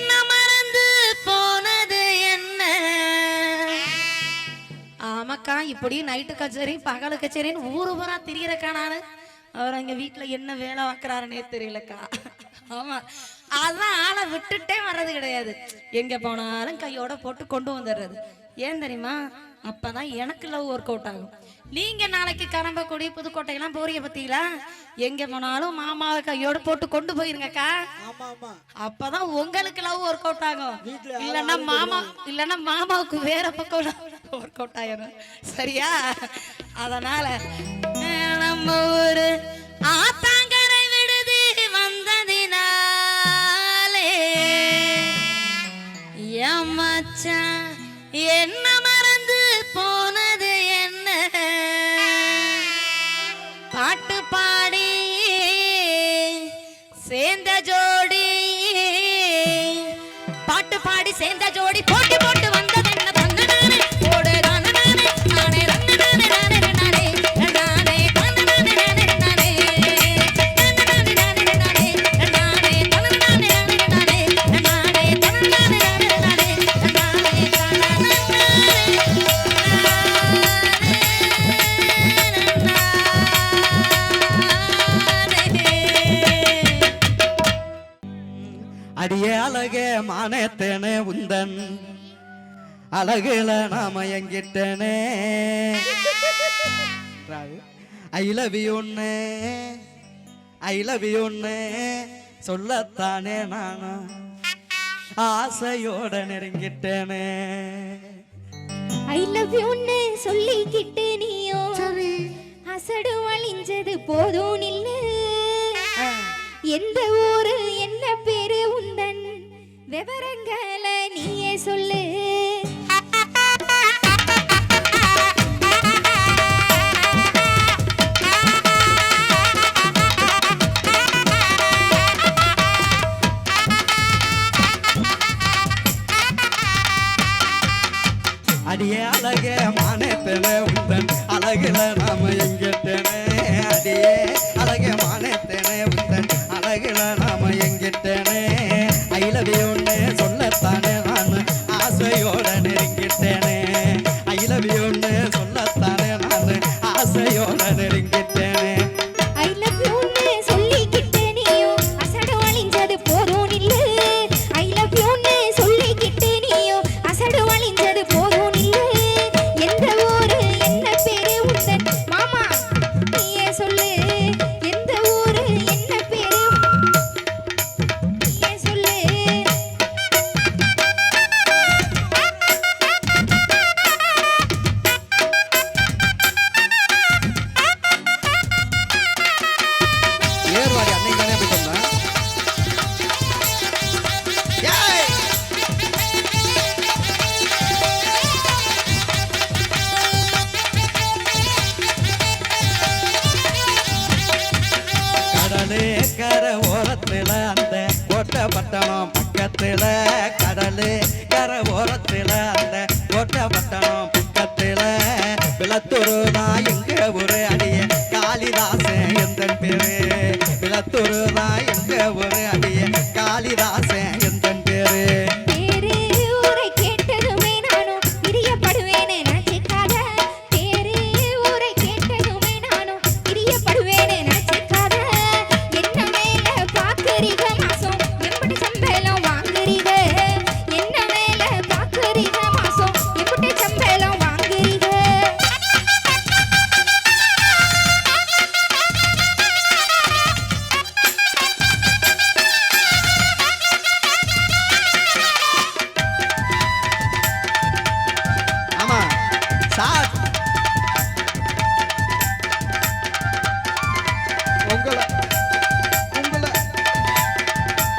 என்ன மறந்து போனது என்ன? ஆமாக்கா, இப்படி நைட்டு கச்சேரி பகலு கச்சேரின்னு ஊரு பூரா திரியறக்கா. நானு அவர் அங்க வீட்டுல என்ன வேலை வைக்கிறாருன்னே தெரியலக்கா. ஆமா, அதான் ஆளை விட்டுட்டே வர்றது கிடையாது. எங்க போனாலும் கையோட போட்டு கொண்டு வந்துடுறது. ஏன் தெரியுமா? அப்பதான் எனக்கு லவ் ஒர்க் அவுட் ஆகும். நீங்க நாளைக்கு கரம்பக்குடி புதுக்கோட்டையெல்லாம் போறீங்க பத்தீங்களா? எங்க போனாலும் மாமாவை கையோட போட்டு கொண்டு போயிருங்கக்கா. அப்பதான் உங்களுக்கு லவ் ஒர்க் அவுட் ஆகும். இல்லன்னா மாமாவுக்கு வேற பக்கம் ஒர்க் அவுட் ஆயிரும். சரியா? அதனால நம்ம ஒரு ஆத்தாங்கரை விடுதி வந்ததினாலே என் மச்சான் என்ன மறந்து போனது என்ன? பாட்டு பாடி சேர்ந்த ஜோடி, பாட்டு பாடி சேர்ந்த ஜோடி போட்டி போட்டு வந்தது என்ன? பங்கு நானே போடு நானே நானே நானே நானே நானே நானே நானே நானே அடியே அழகே மானேத்தேனே உந்தன் அழகுல நாம எங்கிட்டனே ஐ லவ் யூ சொல்லத்தானே நானும் ஆசையோட நெருங்கிட்டேனே. ஐ லவ் யூன்னு சொல்லிக்கிட்டு நீயோ அசடு வழிஞ்சது போதும் நில்லு. எந்த ஊரு என்ன பேரு உந்தன் விவரங்களை நீயே சொல்லு. அடியே அழகே மானேத்தேனே உந்தன் அழகுல நாம எங்கிட்டனே. அடியே அழகே மானேத்தேனே உந்தன் அழகுல நாம எங்கிட்டனே. ஐ லவ் யூன்னு சொல்லத்தானே நான் ஆசையோட நெருங்கிட்டேனே. ஐ லவ் யூன்னு சொல்லத்தானே நான் ஆசையோட நெருங்கிட்டேனே. ஐ லவ் யூன்னு சொல்லிக்கிட்டு நீயோ அசடு வழிஞ்சது போதும் நில்லு. ஐ லவ் யூன்னு சொல்லிக்கிட்டு நீயோ அசடு வழிஞ்சது போதும் நில்லு. எந்த ஊரு என்ன பேரு உந்தன் மாமா நீயே சொல்லு. எந்த ஊரு என்ன பேரு நீயே சொல்லு. ஏர்வாடி அன்னைக்கு தானே போய் சொன்னேன். ஏய் கடலே கரை ஓரத்துல அந்த கோட்டப்பட்டணம் பக்கத்துல. கடலே கரை ஓரத்துல அந்த கோட்டப்பட்டணம் பக்கத்துல. விளத்தூரு தான் எங்க ஊரு அடிய காளிதாசன் எந்தன் பேரு. விளத்தூரு தான் எங்க ஊரு அடிய காளிதாசன் எந்தன் பேரு. பேரு ஊரை கேட்டதுமே நானும் பிரியப்படுவேனே நினைச்சிக்காத. பேரு ஊரை கேட்டதுமே நானும் பிரியப்படுவேனே நினைச்சிக்காத. என்ன மேல பாக்குறீங்க மாசம் எப்படி சம்பளம் வாங்குறீங்க? என்ன மேல பாக்குறீங்க மாசம் எப்படி சம்பளம் வாங்குறீங்க? ஆமா சார், உங்களை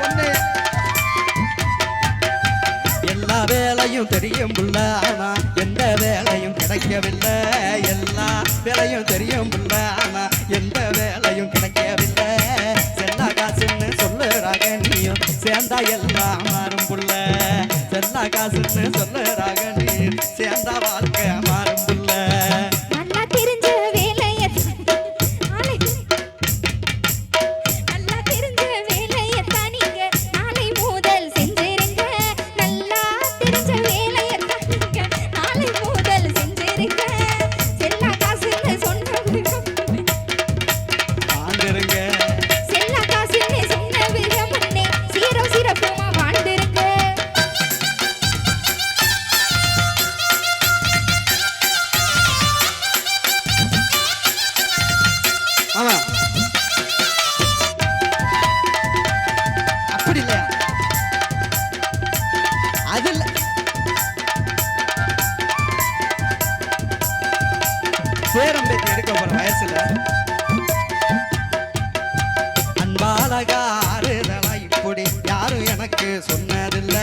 ஒன்னே எல்லா வேலையும் தெரியும் புள்ள, ஆனா எந்த வேலையும் கிடைக்கவில்லை. எல்லா வேலையும் தெரியும் புள்ள, ஆனா எந்த வேலையும் கிடைக்கவில்லை. செல்லா காசுன்னு சொல்லுறாங்க நீயும் சேர்ந்தா எல்லாம் மாறும் புள்ள. செல்லா காசுன்னு சொல்லுறாங்க நீ சேர்ந்தா வாழ்க்கை மாறும் புள்ள. நல்லா தெரிஞ்ச வேலையை நல்லா தெரிஞ்ச வேலையத்தான் நீங்க நாளை முதல் செஞ்சிருங்க. அது இல்ல பேரம் பேத்தி எடுக்க போற வயசுல அன்பாலகா ஆறுதலா இப்படி யாரும் எனக்கு சொன்னதில்ல.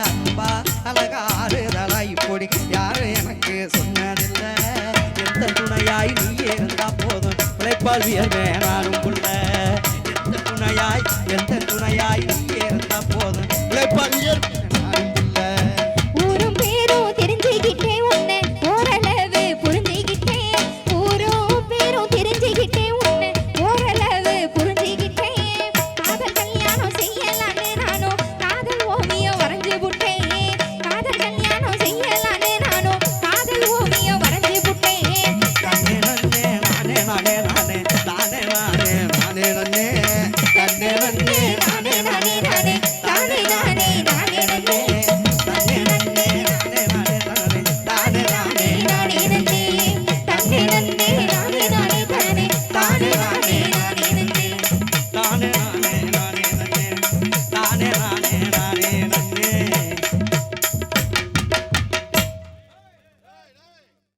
அன்பா அழகா ஆறுதலா இப்படி யாரும் எனக்கு சொன்னதில்ல. எந்த துணையாய் நீ இருந்தா போதும் உழைப்பால் வியர்வே நானும்